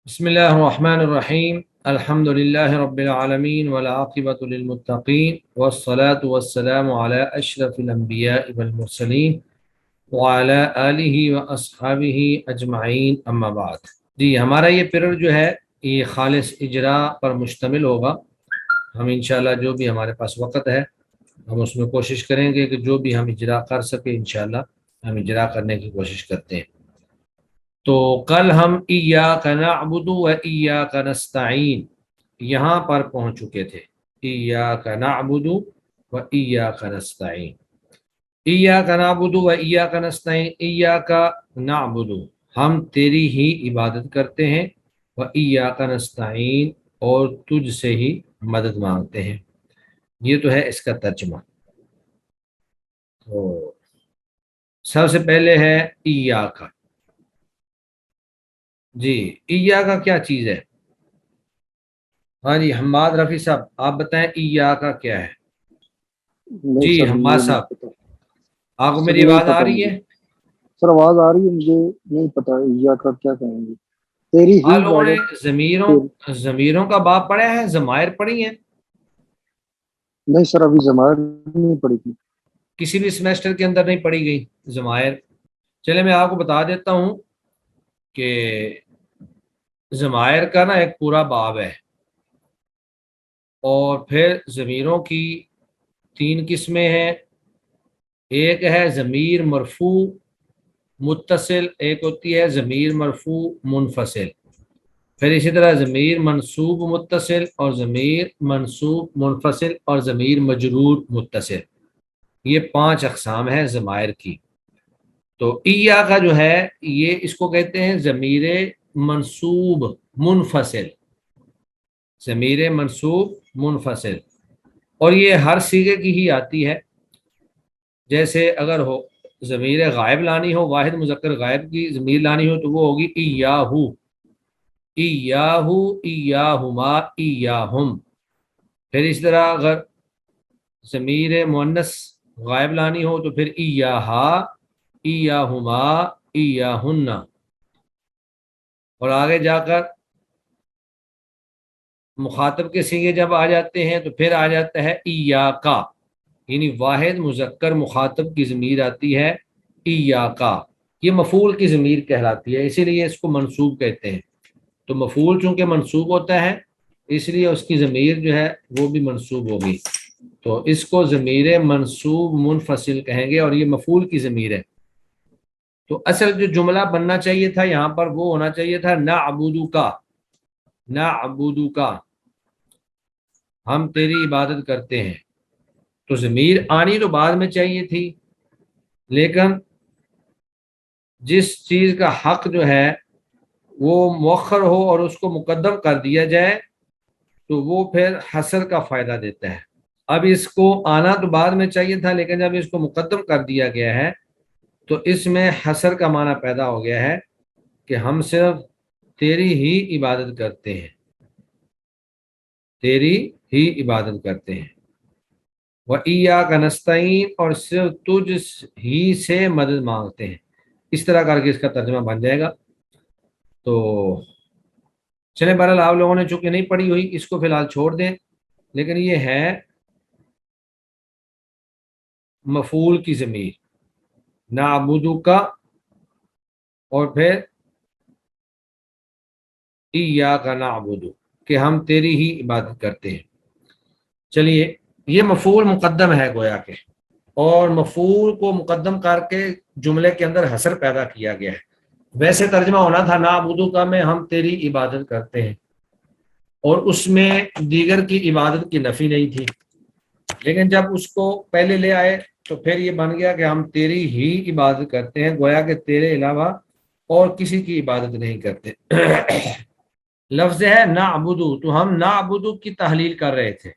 بسم الله الرحمن الرحيم الحمد لله رب العالمين والعاقبة للمتقين والصلاة والسلام على أشرف الأنبياء والمرسلين وعلى آله وأصحابه أجمعين أما بعد. جی ہمارا یہ پیریڈ جو ہے یہ خالص اجرا پر مشتمل ہوگا. ہم انشاءاللہ جو بھی ہمارے پاس وقت ہے ہم اس میں کوشش کریں گے کہ جو بھی ہم اجرا کر سکیں انشاءاللہ ہم اجرا کرنے کی کوشش کرتے ہیں. تو کل ہم ایاک نعبد و ایاک نستعین یہاں پر پہنچ چکے تھے. ایاک نعبد و ایاک نستعین، ایاک نعبد و ایاک نستعین، ایاک نعبد ہم تیری ہی عبادت کرتے ہیں، و ایاک نستعین اور تجھ سے ہی مدد مانگتے ہیں. یہ تو ہے اس کا ترجمہ. تو سب سے پہلے ہے ایاک. جی ایاک کا کیا چیز ہے؟ ہاں جی حماد رفیع صاحب آپ بتائیں ایاک کا کیا ہے؟ نہیں جی سر حماد مجھے نہیں صاحب پتا. آپ کو سر میری نہیں آواز آ پتا رہی مجھے. ہے؟ سر آواز آ رہی ہے، مجھے نہیں پتا یا کا کیا کہیں گے. تیری ہی آپ لوگوں نے عبادت. ضمیروں کا باب پڑھا ہے، ضمائر پڑھی ہیں؟ نہیں سر ابھی ضمائر نہیں پڑی تھی. کسی بھی سمیسٹر کے اندر نہیں پڑھی گئی ضمائر؟ چلے میں آپ کو بتا دیتا ہوں کہ ضمائر کا نا ایک پورا باب ہے، اور پھر ضمیروں کی 3 قسمیں ہیں. ایک ہے ضمیر مرفوع متصل، ایک ہوتی ہے ضمیر مرفوع منفصل، پھر اسی طرح ضمیر منصوب متصل اور ضمیر منصوب منفصل اور ضمیر مجرور متصل. یہ 5 اقسام ہیں ضمائر کی. تو ایا کا جو ہے یہ اس کو کہتے ہیں ضمیر منصوب منفصل، ضمیر منصوب منفصل، اور یہ ہر صیغے کی ہی آتی ہے. جیسے اگر ہو ضمیر غائب لانی ہو، واحد مذکر غائب کی ضمیر لانی ہو تو وہ ہوگی ایاہو، ایاہو، ایاہما، ایاہم. پھر اس طرح اگر ضمیر مؤنث غائب لانی ہو تو پھر ایاہا، ایاہما، ایاہن. اور آگے جا کر مخاطب کے صیغے جب آ جاتے ہیں تو پھر آ جاتا ہے ایاکا، یعنی واحد مذکر مخاطب کی ضمیر آتی ہے ایاکا. یہ مفعول کی ضمیر کہلاتی ہے، اسی لیے اس کو منصوب کہتے ہیں. تو مفعول چونکہ منصوب ہوتا ہے اس لیے اس کی ضمیر جو ہے وہ بھی منصوب ہوگی، تو اس کو ضمیر منصوب منفصل کہیں گے، اور یہ مفعول کی ضمیر ہے. تو اصل جو جملہ بننا چاہیے تھا یہاں پر وہ ہونا چاہیے تھا نعبدو کا، نعبدو کا ہم تیری عبادت کرتے ہیں. تو ضمیر آنی تو بعد میں چاہیے تھی، لیکن جس چیز کا حق جو ہے وہ مؤخر ہو اور اس کو مقدم کر دیا جائے تو وہ پھر حصر کا فائدہ دیتا ہے. اب اس کو آنا تو بعد میں چاہیے تھا، لیکن جب اس کو مقدم کر دیا گیا ہے تو اس میں حصر کا معنی پیدا ہو گیا ہے کہ ہم صرف تیری ہی عبادت کرتے ہیں، تیری ہی عبادت کرتے ہیں. وَإِيَّاكَ نَسْتَعِينُ اور صرف تجھ ہی سے مدد مانگتے ہیں. اس طرح کر کے اس کا ترجمہ بن جائے گا. تو چلیں بہرحال آپ لوگوں نے چونکہ نہیں پڑھی ہوئی اس کو فی الحال چھوڑ دیں، لیکن یہ ہے مفعول کی ضمیر نعبدو کا، اور پھر ایاک نعبدو کہ ہم تیری ہی عبادت کرتے ہیں. چلیے یہ مفعول مقدم ہے گویا کہ، اور مفعول کو مقدم کر کے جملے کے اندر حصر پیدا کیا گیا ہے. ویسے ترجمہ ہونا تھا نعبدو کا میں ہم تیری عبادت کرتے ہیں، اور اس میں دیگر کی عبادت کی نفی نہیں تھی، لیکن جب اس کو پہلے لے آئے تو پھر یہ بن گیا کہ ہم تیری ہی عبادت کرتے ہیں، گویا کہ تیرے علاوہ اور کسی کی عبادت نہیں کرتے. لفظ ہے نعبدو، تو ہم نعبدو کی تحلیل کر رہے تھے.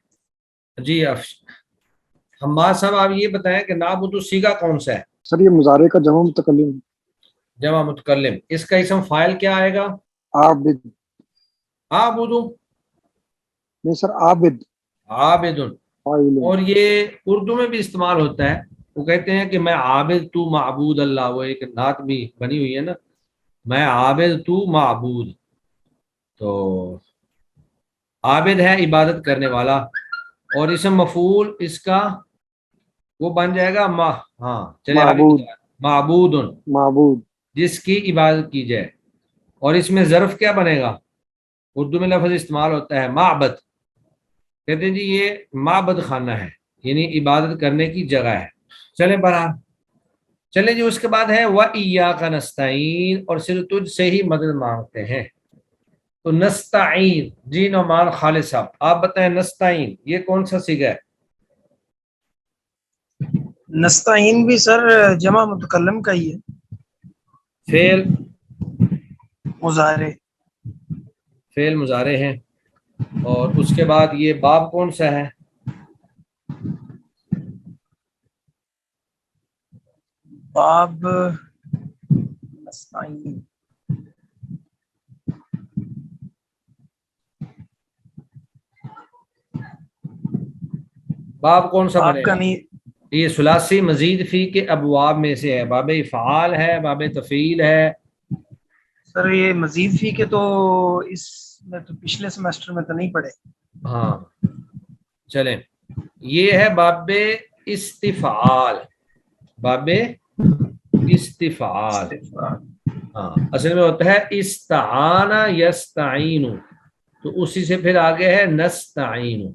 جی حماد صاحب آپ یہ بتائیں کہ نعبدو صیغہ کون سا ہے؟ سر یہ مضارع کا جمع متکلم. جمع متکلم. اس کا اسم فاعل کیا آئے گا؟ عابد. عابدو. نہیں سر عابد. عابد. فاعل. اور یہ اردو میں بھی استعمال ہوتا ہے، وہ کہتے ہیں کہ میں عابد تو معبود اللہ، وہ ایک نعت بھی بنی ہوئی ہے نا، میں عابد تو معبود. تو عابد ہے عبادت کرنے والا، اور اسم مفعول اس کا وہ بن جائے گا ہاں چلے آگے معبود، بتا، معبود، معبود، جس کی عبادت کی جائے، اور اس میں ظرف کیا بنے گا؟ اردو میں لفظ استعمال ہوتا ہے معبد، کہتے ہیں جی یہ معبد خانہ ہے، یعنی عبادت کرنے کی جگہ ہے۔ چلے برحال، چلے جی اس کے بعد ہے وَإِيَّاكَ نَسْتَعِينُ، اور صرف تجھ سے ہی مدد مانگتے ہیں۔ تو نستعین، جی نعمان خالد صاحب آپ بتائیں نستعین یہ کون سا صیغہ ہے؟ نستعین بھی سر جمع متکلم کا ہی ہے، فعل، مضارع۔ فعل مضارع ہیں، اور اس کے بعد یہ باب کون سا ہے؟ باب نستعین، باب کون سا باب بنے کا گا؟ نہیں یہ ثلاثی مزید فی کے ابواب میں سے ہے، باب افعال ہے، باب تفعیل ہے۔ سر، یہ مزید فی کے تو اس میں تو پچھلے سمیسٹر میں تو نہیں پڑھے۔ ہاں چلیں، یہ ہے باب استفعال، باب استفعال، ہاں اصل میں ہوتا ہے استعان یستعین، تو اسی سے پھر آگے ہے نستعین،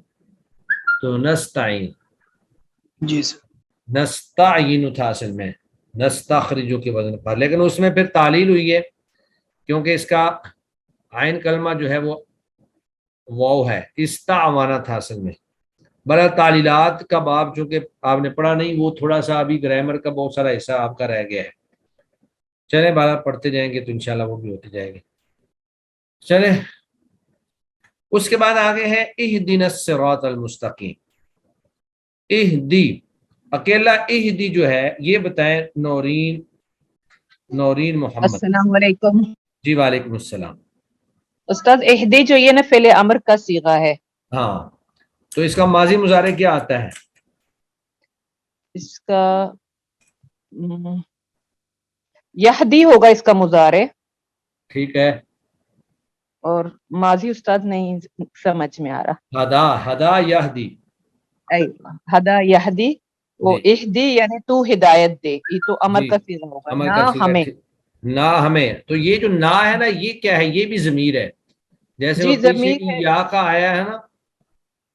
تو نستعین، جی سر، نستعین تھا اصل میں، نستخرجو کے وزن پر، لیکن اس میں پھر تعلیل ہوئی ہے کیونکہ اس کا عین کلمہ جو ہے وہ واو ہے، استعوانا تھا اصل میں۔ برا تعلیلات کا باب چونکہ آپ نے پڑھا نہیں، وہ تھوڑا سا ابھی گرامر کا بہت سارا حصہ آپ کا رہ گیا ہے، چلیں بارہ پڑھتے جائیں گے تو انشاءاللہ وہ بھی ہوتے جائے گے۔ چلیں اس کے بعد آگے ہے اہدنا الصراط المستقیم، اہدی، اکیلا اہدی جو ہے یہ بتائیں نورین محمد۔ السلام علیکم جی وعلیکم السلام۔ استاد، اہدی جو یہ نا فعل امر کا صیغہ ہے، ہاں تو اس کا ماضی مضارع کیا آتا ہے؟ اس کا یہدی ہوگا اس کا مضارع، ٹھیک ہے، اور ماضی استاد نہیں سمجھ میں آ رہا۔ ہدا، ہدا یہدی، ایوہ ہدا یہدی، وہ جی اہدی یعنی تو ہدایت دے، یہ تو امر جی کا صیغہ ہوگا، عمل نہ کا صیغہ ہمیں۔ نہ ہمیں، تو یہ جو نہ ہے نا یہ کیا ہے؟ یہ بھی ضمیر ہے، جیسے وہ جی پیچھے ضمیر ہے، یا کا آیا ہے نا،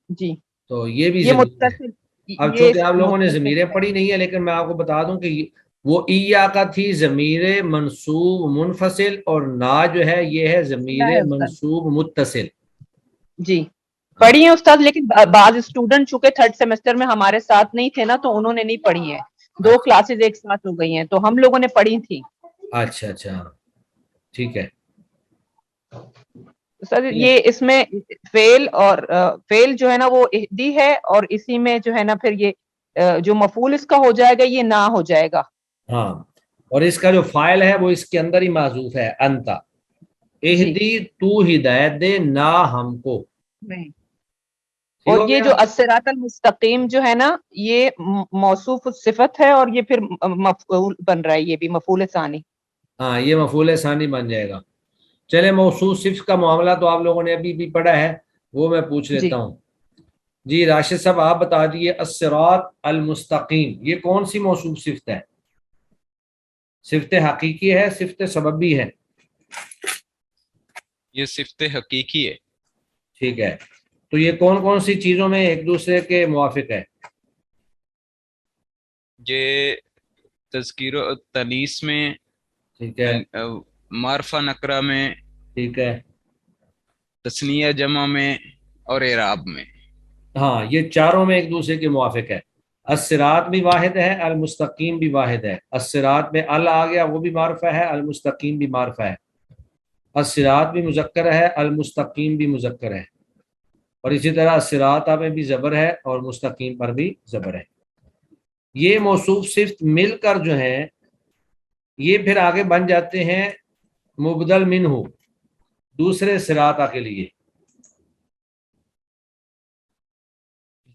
جی تو یہ بھی یہ ضمیر ہے۔ متصل، اب یہ چونکہ آپ لوگوں نے متصل ضمیریں ہے۔ پڑھی نہیں ہے، لیکن میں آپ کو بتا دوں کہ وہ ایا کا تھی ضمیر منصوب منفصل، اور نا جو ہے یہ ہے صلہ ضمیر ہے استاد، منصوب متصل۔ جی پڑھی ہیں استاد، لیکن بعض اسٹوڈنٹ چونکہ تھرڈ سیمسٹر میں ہمارے ساتھ نہیں تھے نا، تو انہوں نے نہیں پڑھی ہیں، دو اچھا کلاسز ایک ساتھ ہو گئی ہیں، تو ہم لوگوں نے پڑھی تھی۔ اچھا اچھا، ٹھیک ہے۔ سر یہ اس میں فعل اور فعل جو ہے نا وہ اہدی ہے، اور اسی میں جو ہے نا پھر یہ جو مفعول اس کا ہو جائے گا یہ نہ ہو جائے گا۔ ہاں، اور اس کا جو فائل ہے وہ اس کے اندر ہی معذوف ہے، انتا، جی اہدی تو ہدایت دے نہ ہم کو، ٹھیک اور ہو یہ گیا؟ جو الصراط المستقیم جو ہے نا یہ موصوف صفت ہے، اور یہ پھر مفعول بن رہا ہے، یہ بھی مفعول ثانی۔ ہاں یہ مفعول ثانی بن جائے گا۔ چلے موصوف صفت کا معاملہ تو آپ لوگوں نے ابھی بھی پڑھا ہے، وہ میں پوچھ جی لیتا ہوں۔ جی راشد صاحب آپ بتا دیجیے الصراط المستقیم یہ کون سی موصوف صفت ہے؟ صفت حقیقی ہے، صفت سببی ہے؟ یہ صفت حقیقی ہے۔ ٹھیک ہے، تو یہ کون کون سی چیزوں میں ایک دوسرے کے موافق ہے؟ یہ تذکیر و تانیث میں، ٹھیک ہے، معرفہ نکرہ میں، ٹھیک ہے، تثنیہ جمع میں، اور اعراب میں۔ ہاں یہ چاروں میں ایک دوسرے کے موافق ہے۔ الصراط بھی واحد ہے، المستقیم بھی واحد ہے، الصراط میں ال آ گیا وہ بھی معرفہ ہے، المستقیم بھی معرفہ ہے، الصراط بھی مذکر ہے، المستقیم بھی مذکر ہے، اور اسی طرح الصراط میں بھی زبر ہے اور مستقیم پر بھی زبر ہے۔ یہ موصوف صفت مل کر جو ہیں یہ پھر آگے بن جاتے ہیں مبدل منہ، دوسرے صراط کے لیے۔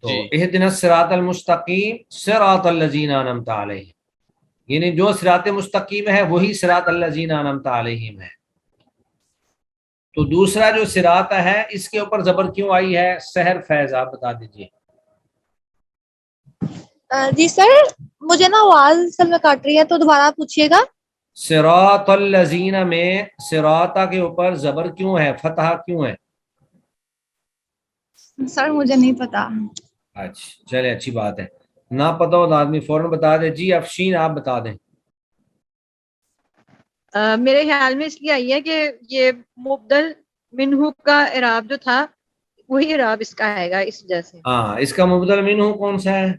تو جی اہدنا الصراط المستقیم صراط الذین انعمت علیہم، یعنی جو صراط مستقیم ہے وہی صراط الذین انعمت علیہم ہے۔ تو دوسرا جو صراط ہے اس کے اوپر زبر کیوں آئی ہے؟ سحر فیض آپ بتا دیجئے۔ جی سر، مجھے نا آواز سب میں کاٹ رہی ہے تو دوبارہ پوچھیے گا۔ صراط الذین میں صراطہ کے اوپر زبر کیوں ہے، فتحہ کیوں ہے؟ سر مجھے نہیں پتا۔ اچھا چلے اچھی بات ہے، نہ پتہ ہو تو آدمی فوراً بتا دے۔ جی افشین آپ بتا دیں۔ میرے خیال میں اس لیے آئی ہے کہ یہ مبدل منہو کا اعراب جو تھا وہی اعراب اس کا آئے گا اس وجہ سے۔ ہاں اس کا مبدل منہ کون سا ہے؟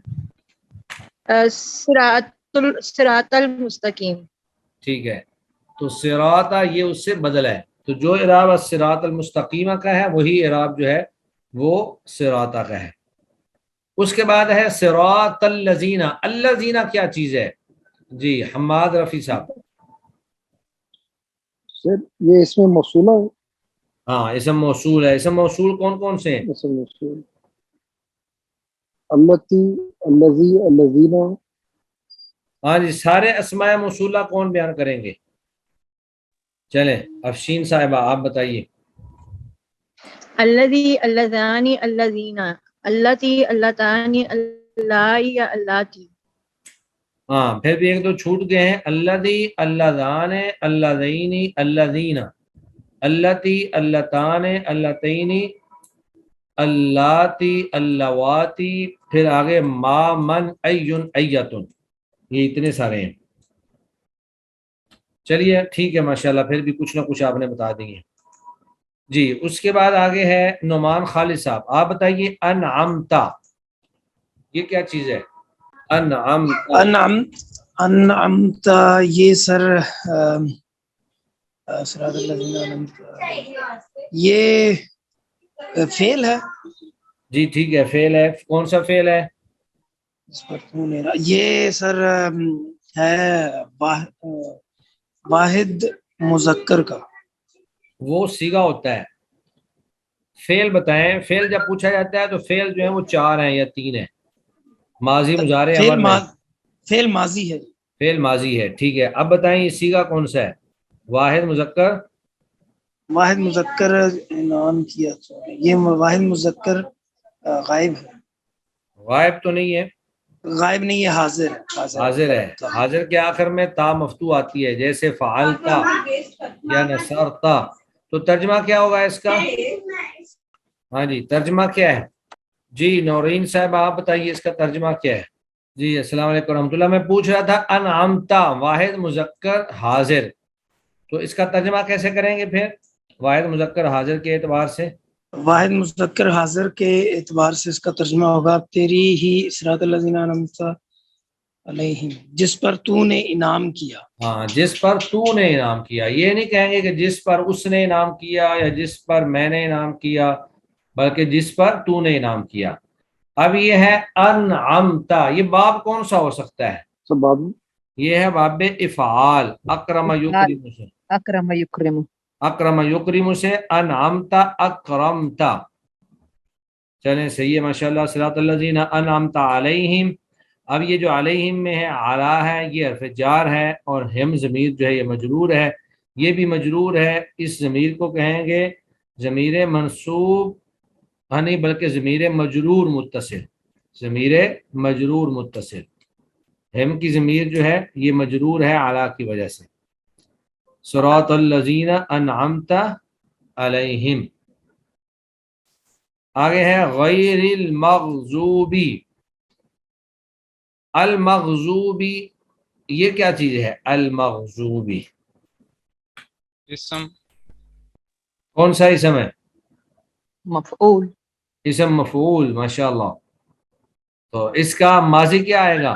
صراط المستقیم۔ ٹھیک ہے، تو صراطہ یہ اس سے بدل ہے، تو جو اعراب الصراط المستقیمہ کا ہے وہی اعراب جو ہے وہ صراطہ کا ہے۔ اس کے بعد ہے صراط الذین۔ الذین کیا چیز ہے؟ جی حماد رفیع صاحب۔ سر یہ اس میں موصولہ ہے، ہاں اسم موصول ہے۔ اسم موصول کون کون سے ہیں؟ اسم موصول اللتی، الذی، الذین۔ ہاں جی سارے اسماء موصولہ کون بیان کریں گے؟ چلیں افشین صاحبہ آپ بتائیے۔ الذی، اللذانی، الذین، اللتی، اللتانی، اللائی یا اللاتی۔ ہاں پھر بھی ایک دو چھوٹ گئے ہیں۔ الذی، اللذان، اللذین، الذین، اللتی، اللتان، اللتین، اللاتی، اللواتی، پھر آگے ما، من، این، ایتن، یہ اتنے سارے ہیں۔ چلیے ٹھیک ہے ماشاءاللہ، پھر بھی کچھ نہ کچھ آپ نے بتا دیے۔ جی اس کے بعد آگے ہے نعمان خالد صاحب، آپ بتائیے انعمتا یہ کیا چیز ہے؟ انعمتا انعمت یہ سر صراط الذین انعمت، یہ فعل ہے۔ جی ٹھیک ہے فعل ہے، کون سا فعل ہے؟ اس پر تو نہیں رہا۔ یہ سر ہے واحد مذکر کا۔ وہ صیغہ ہوتا ہے۔ فعل بتائیں، فعل جب پوچھا جاتا ہے تو فعل جو ہے وہ 4 ہیں یا 3 ہیں، ماضی، مضارع، امر نہیں۔ فعل ماضی ہے۔ فعل ماضی ہے، ٹھیک ہے۔ اب بتائیں یہ صیغہ کون سا ہے؟ واحد مذکر؟ واحد مذکر انعام کیا تو یہ واحد مذکر غائب ہے۔ غائب تو نہیں ہے، غائب نہیں ہے، حاضر ہے۔ حاضر ہے۔ حاضر کے آخر میں تا مفتوح آتی ہے، جیسے فعلتا یا نصرتا، تو ترجمہ کیا ہوگا اس کا؟ ہاں جی ترجمہ کیا ہے؟ جی نورین صاحب آپ بتائیے اس کا ترجمہ کیا ہے؟ جی السلام علیکم ورحمۃ اللہ۔ میں پوچھ رہا تھا انعمتا واحد مذکر حاضر، تو اس کا ترجمہ کیسے کریں گے پھر واحد مذکر حاضر کے اعتبار سے؟ واحد مذکر حاضر کے اعتبار سے اس کا ترجمہ ہوگا تیری ہی صراط الذین انعمت علیہم، جس پر تو نے انعام کیا۔ ہاں جس پر تو نے انعام کیا، یہ نہیں کہیں گے کہ جس پر اس نے انعام کیا یا جس پر میں نے انعام کیا، بلکہ جس پر تو نے انعام کیا۔ اب یہ ہے انعمتا، یہ باب کون سا ہو سکتا ہے؟ سباب، یہ ہے باب افعال، اکرم یکرم سے، اکرم یکرم۔ اکرم یکرم سے انعمتا اکرمتا۔ چلیں صحیح ہے ماشاءاللہ۔ صراط الذین انعمت علیہم، اب یہ جو علیہم میں ہے علی ہے، یہ حرف جار ہے، اور ہم ضمیر جو ہے یہ مجرور ہے، یہ بھی مجرور ہے۔ اس ضمیر کو کہیں گے ضمیر منصوب، نہیں بلکہ ضمیر مجرور متصل، ضمیر مجرور متصل۔ ہم کی ضمیر جو ہے یہ مجرور ہے علی کی وجہ سے۔ صراط الذین انعمت علیہم۔ آگے ہے غیر المغضوبی۔ المغضوبی یہ کیا چیز ہے؟ المغضوبی اسم کون سا اسم ہے؟ مفعول۔ اسم مفعول، ماشاءاللہ۔ تو اس کا ماضی کیا آئے گا؟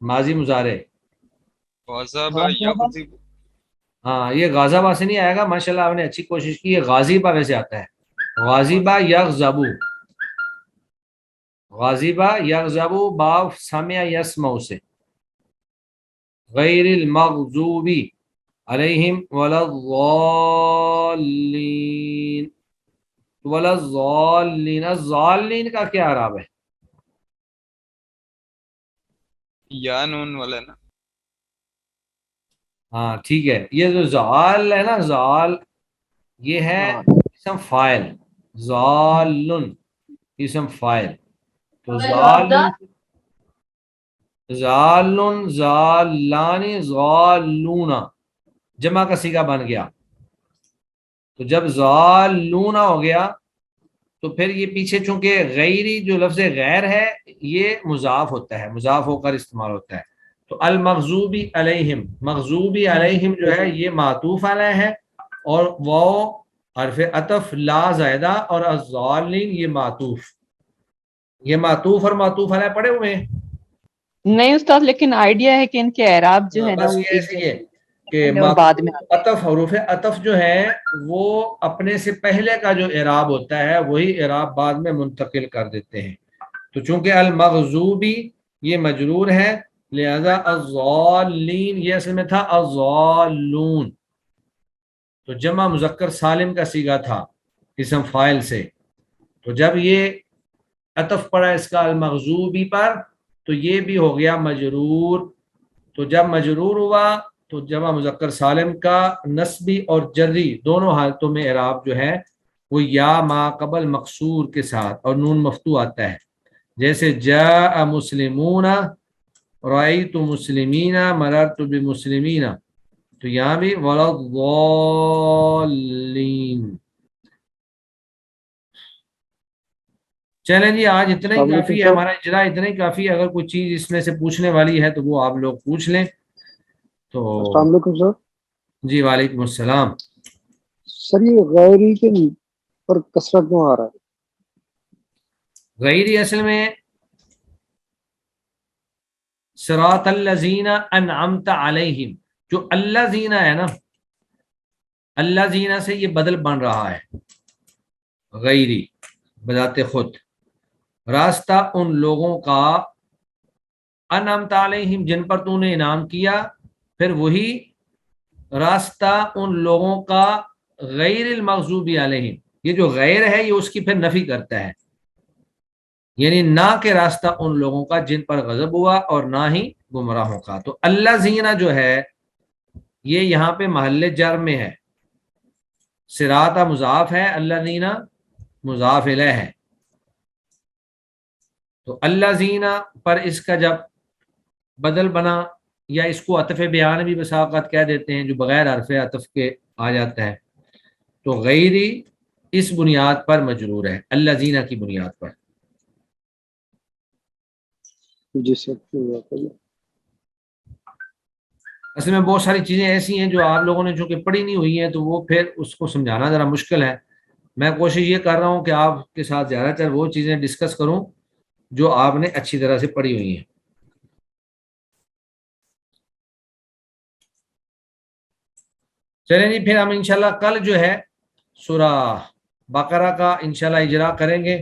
ماضی مضارع؟ غضب یغضب، ہاں یہ غاضبہ سے نہیں آئے گا، ماشاءاللہ آپ نے اچھی کوشش کی ہے۔ غازبہ ویسے آتا ہے، غازبہ یغضبو، غازبہ یغضبو باو سمع یسمع سے۔ غیر المغضوبی علیہم ولا الضالین، ولا الضالین، الضالین کا کیا اعراب ہے؟ یا نون والا نا، ہاں ٹھیک ہے، یہ جو زال ہے نا، زال، یہ ہے اسم فاعل، ضالن اسم فاعل، تو ضالن ضالن ضالان ضالون جمع کا صیغہ بن گیا. تو جب ضالون ہو گیا تو پھر یہ پیچھے چونکہ غیری جو لفظ غیر ہے یہ مضاف ہوتا ہے، مضاف ہو کر استعمال ہوتا ہے. تو المغضوبی علیہم، مغضوبی علیہم جو ہے یہ معطوف علیہ ہے، اور وہ حرف عطف لا زائدہ، اور الضالین یہ معطوف اور معطوف علیہ پڑے ہوئے ہیں. نہیں استاد، لیکن آئیڈیا ہے کہ ان کے اعراب جو ہے نا بس وہ یہ ایک ایسے ہی جیسے ہے کہ پہلے اور بعد میں آتے ہیں. عطف، حروف عطف جو ہے وہ اپنے سے پہلے کا جو اعراب ہوتا ہے وہی اعراب بعد میں منتقل کر دیتے ہیں. تو چونکہ المغضوبی یہ مجرور ہے لہذا الضالین یہ اصل میں تھا الضالون، تو جمع مذکر سالم کا صیغہ تھا اسم فاعل سے. تو جب یہ عطف پڑا اس کا المغضوبی پر تو یہ بھی ہو گیا مجرور. تو جب مجرور ہوا تو جمع مذکر سالم کا نسبی اور جری دونوں حالتوں میں اعراب جو ہے وہ یا ما قبل مقصور کے ساتھ اور نون مفتوح آتا ہے. جیسے جاء مسلمون، رأیت مسلمین، مررت بمسلمین، تو یہاں بھی ولا الضالین. چلیں جی آج اتنا ہی کافی ہے، ہمارا اجرا اتنا ہی کافی ہے. اگر کوئی چیز اس میں سے پوچھنے والی ہے تو وہ آپ لوگ پوچھ لیں. تو السلام علیکم سر. جی وعلیکم السلام. سر یہ غیری کے پر کسرہ کیوں آ رہا ہے؟ غیری اصل میں صراط الذین انعمت علیہم، جو اللہ زینہ ہے نا، اللہ زینہ سے یہ بدل بن رہا ہے غیری بذات خود. راستہ ان لوگوں کا انعمت علیہم جن پر تو نے انعام کیا، پھر وہی راستہ ان لوگوں کا غیر المغضوب علیہم، یہ جو غیر ہے یہ اس کی پھر نفی کرتا ہے، یعنی نہ کہ راستہ ان لوگوں کا جن پر غضب ہوا اور نہ ہی گمراہوں کا. تو اللہ زینہ جو ہے یہ یہاں پہ محل جر میں ہے، صراط مضاف ہے، اللہ زینہ مضاف الیہ ہے. تو اللہ زینہ پر اس کا جب بدل بنا، یا اس کو عطف بیان بھی بسا اوقات کہہ دیتے ہیں جو بغیر حرف عطف کے آ جاتا ہے، تو غیری اس بنیاد پر مجرور ہے، اللہ زینہ کی بنیاد پر. جی سر. اصل میں بہت ساری چیزیں ایسی ہیں جو آپ لوگوں نے چونکہ پڑھی نہیں ہوئی ہیں تو وہ پھر اس کو سمجھانا ذرا مشکل ہے. میں کوشش یہ کر رہا ہوں کہ آپ کے ساتھ زیادہ تر وہ چیزیں ڈسکس کروں جو آپ نے اچھی طرح سے پڑھی ہوئی ہیں. چلیں جی پھر ہم انشاءاللہ کل جو ہے سورہ بقرہ کا انشاءاللہ اجرا کریں گے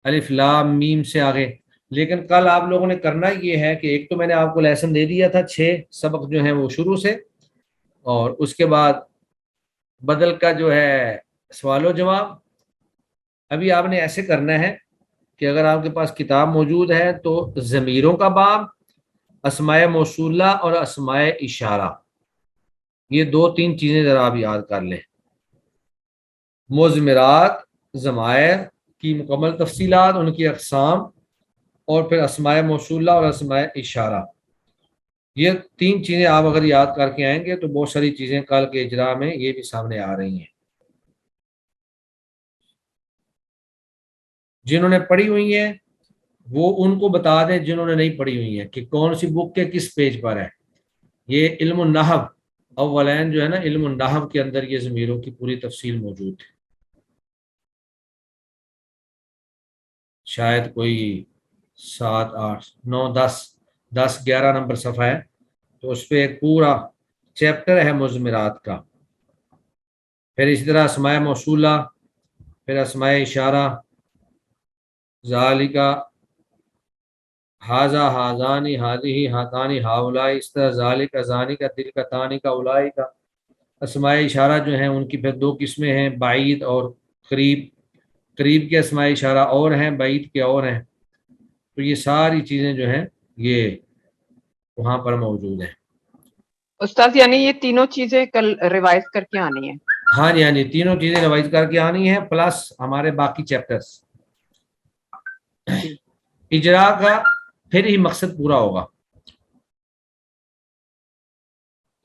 الف لام میم سے آگے. لیکن کل آپ لوگوں نے کرنا یہ ہے کہ ایک تو میں نے آپ کو لیسن دے دیا تھا 6 سبق جو ہیں وہ شروع سے، اور اس کے بعد بدل کا جو ہے سوال و جواب. ابھی آپ نے ایسے کرنا ہے کہ اگر آپ کے پاس کتاب موجود ہے تو ضمیروں کا باب، اسماء موصولہ اور اسماء اشارہ، یہ 2-3 چیزیں ذرا آپ یاد کر لیں. مضمرات، ضمائر کی مکمل تفصیلات، ان کی اقسام، اور پھر اسماء موصولہ اور اسماء اشارہ، یہ 3 چیزیں آپ اگر یاد کر کے آئیں گے تو بہت ساری چیزیں کل کے اجرا میں یہ بھی سامنے آ رہی ہیں. جنہوں نے پڑھی ہوئی ہیں وہ ان کو بتا دیں، جنہوں نے نہیں پڑھی ہوئی ہیں کہ کون سی بک کے کس پیج پر ہے. یہ علم النحو اولین جو ہے نا، علم النحو کے اندر یہ ضمیروں کی پوری تفصیل موجود ہے. شاید کوئی 7 8 9 10 11 نمبر صفحہ ہے، تو اس پہ ایک پورا چیپٹر ہے مضمرات کا. پھر اسی طرح اسماء موصولہ، پھر اسماء اشارہ، ذالکا، ہاذا، ہاذانی، ہاذی، ہاتانی، ہاؤلائی، اس طرح ذالک، ذانک، تلک، تانک، اولئک. اسماء اشارہ جو ہیں ان کی پھر 2 قسمیں ہیں، بعید اور قریب. قریب کے اسماء اشارہ اور ہیں، بعید کے اور ہیں. تو یہ ساری چیزیں جو ہیں یہ وہاں پر موجود ہیں. استاد یعنی یہ تینوں چیزیں کل ریوائز کر کے آنی ہیں. ہاں جی ہاں جی، تینوں چیزیں ریوائز کر کے آنی ہیں، پلس ہمارے باقی چیپٹرز. اجرا کا پھر ہی مقصد پورا ہوگا.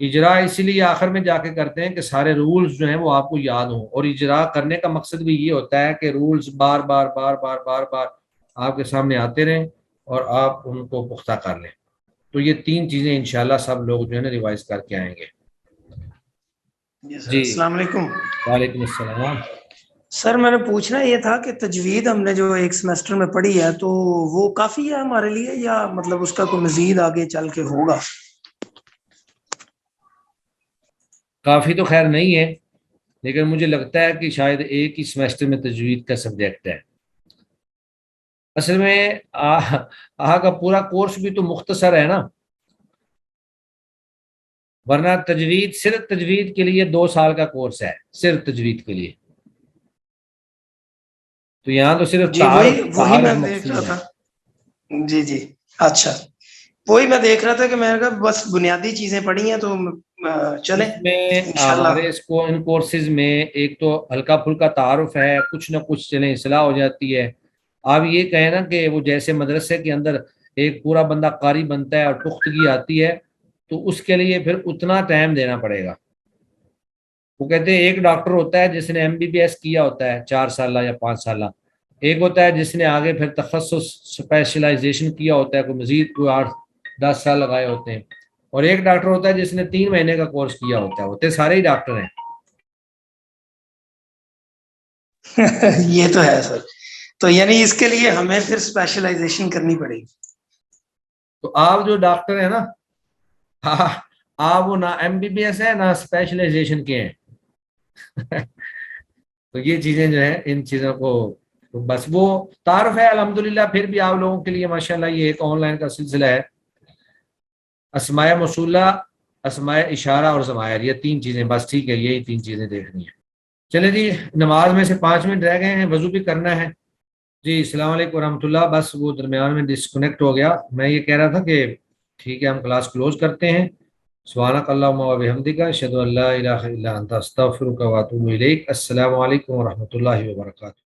اجرا اسی لیے آخر میں جا کے کرتے ہیں کہ سارے رولز جو ہیں وہ آپ کو یاد ہوں، اور اجرا کرنے کا مقصد بھی یہ ہوتا ہے کہ رولز بار بار بار بار بار بار آپ کے سامنے آتے رہیں اور آپ ان کو پختہ کر لیں. تو یہ تین چیزیں انشاءاللہ سب لوگ جو ہے نا ریوائز کر کے آئیں گے. سر جی السلام علیکم. وعلیکم السلام. سر میں نے پوچھنا یہ تھا کہ تجوید ہم نے جو ایک سیمسٹر میں پڑھی ہے تو وہ کافی ہے ہمارے لیے، یا مطلب اس کا کوئی مزید آگے چل کے ہوگا؟ کافی تو خیر نہیں ہے، لیکن مجھے لگتا ہے کہ شاید ایک ہی سیمسٹر میں تجوید کا سبجیکٹ ہے. اصل میں آہا کا پورا کورس بھی تو مختصر ہے نا، ورنہ تجوید صرف تجوید کے لیے 2 سال کا کورس ہے، صرف تجوید کے لیے. تو یہاں تو صرف جی وہی میں تعارف دیکھ رہا مقصود ہے. تھا. جی جی اچھا، وہی میں دیکھ رہا تھا کہ میں نے کہا بس بنیادی چیزیں پڑھی ہیں تو چلیں اس میں انشاءاللہ. ہمارے ان کورسز میں ایک تو ہلکا پھلکا تعارف ہے، کچھ نہ کچھ چلیں اصلاح ہو جاتی ہے. آپ یہ کہیں نا کہ وہ جیسے مدرسے کے اندر ایک پورا بندہ قاری بنتا ہے اور پختگی آتی ہے، تو اس کے لیے پھر اتنا ٹائم دینا پڑے گا. وہ کہتے ہیں ایک ڈاکٹر ہوتا ہے جس نے MBBS کیا ہوتا ہے 4 سالہ یا 5 سالہ، ایک ہوتا ہے جس نے آگے پھر تخصص اسپیشلائزیشن کیا ہوتا ہے، کوئی مزید کوئی 8-10 سال لگائے ہوتے ہیں، اور ایک ڈاکٹر ہوتا ہے جس نے 3 مہینے کا کورس کیا ہوتا ہے. ہوتے سارے ہی ڈاکٹر ہیں. یہ تو ہے سر. تو یعنی اس کے لیے ہمیں پھر اسپیشلائزیشن کرنی پڑے گی. تو آپ جو ڈاکٹر ہیں نا، آپ وہ نہ MBBS ہے نہ اسپیشلائزیشن کے ہیں. تو یہ چیزیں جو ہیں ان چیزوں کو بس وہ تعارف ہے الحمدللہ. پھر بھی آپ لوگوں کے لیے ماشاءاللہ یہ ایک آن لائن کا سلسلہ ہے. اسماء موصولہ، اسماء اشارہ اور ضمائر، یہ 3 چیزیں بس، ٹھیک ہے، یہی 3 چیزیں دیکھنی ہیں. چلے جی، نماز میں سے 5 منٹ رہ گئے ہیں، وضو بھی کرنا ہے. جی السلام علیکم ورحمۃ اللہ. بس وہ درمیان میں ڈسکنیکٹ ہو گیا. میں یہ کہہ رہا تھا کہ ٹھیک ہے ہم کلاس کلوز کرتے ہیں. سبحانک اللہم و بحمدک، اشہد ان لا الہ الا انت، استغفرک و اتوب الیک. السلام علیکم ورحمۃ اللہ وبرکاتہ.